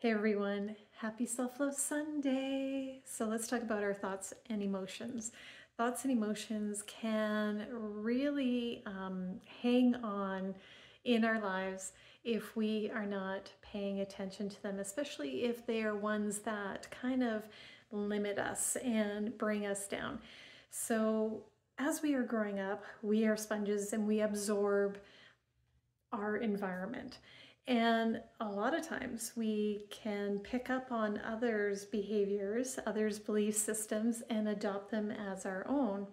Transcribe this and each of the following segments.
Hey everyone, happy Self-Love Sunday. So let's talk about our thoughts and emotions. Thoughts and emotions can really hang on in our lives if we are not paying attention to them, especially if they are ones that kind of limit us and bring us down. So as we are growing up, we are sponges and we absorb our environment. And a lot of times we can pick up on others' behaviors, others' belief systems, and adopt them as our own.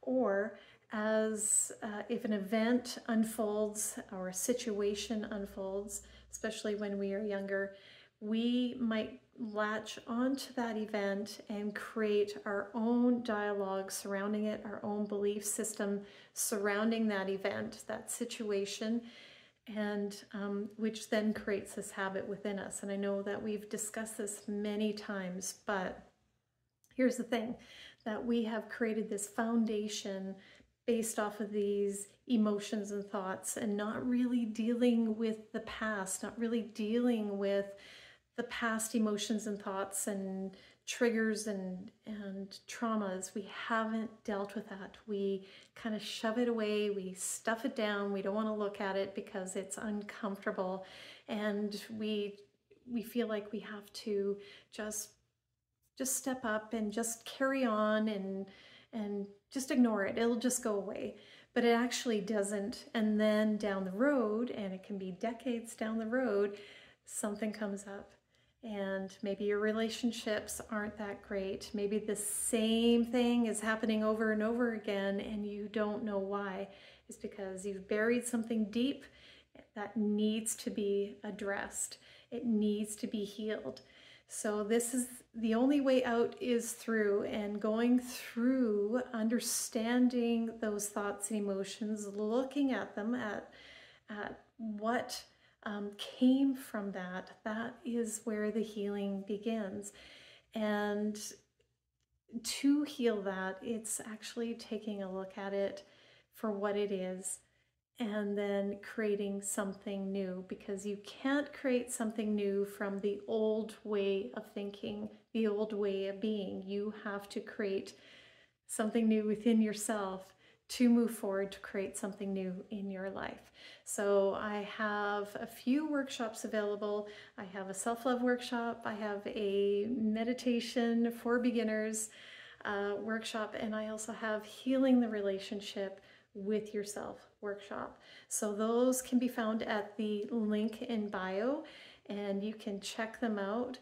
Or as if an event unfolds or a situation unfolds, especially when we are younger, we might latch onto that event and create our own dialogue surrounding it, our own belief system surrounding that event, that situation, and which then creates this habit within us. And I know that we've discussed this many times, but here's the thing, that we have created this foundation based off of these emotions and thoughts and not really dealing with the past, not really dealing with the past emotions and thoughts and triggers and traumas. We haven't dealt with that. We kind of shove it away, we stuff it down, we don't want to look at it because it's uncomfortable, and we feel like we have to just step up and just carry on and just ignore it. It'll just go away. But it actually doesn't. And then down the road, and it can be decades down the road, something comes up. And maybe your relationships aren't that great. Maybe the same thing is happening over and over again and you don't know why. It's because you've buried something deep that needs to be addressed. It needs to be healed. So this is the only way out, is through, and going through understanding those thoughts and emotions, looking at them, at what came from that. That is where the healing begins. And to heal that, it's actually taking a look at it for what it is and then creating something new, because you can't create something new from the old way of thinking, the old way of being. You have to create something new within yourself to move forward, to create something new in your life. So I have a few workshops available. I have a self-love workshop, I have a meditation for beginners workshop, and I also have healing the relationship with yourself workshop. So those can be found at the link in bio, and you can check them out.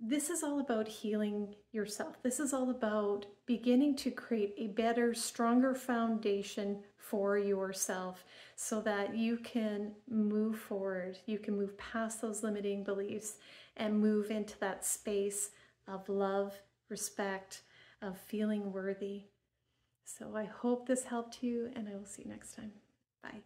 This is all about healing yourself. This is all about beginning to create a better, stronger foundation for yourself so that you can move forward. You can move past those limiting beliefs and move into that space of love, respect, of feeling worthy. So I hope this helped you, and I will see you next time. Bye.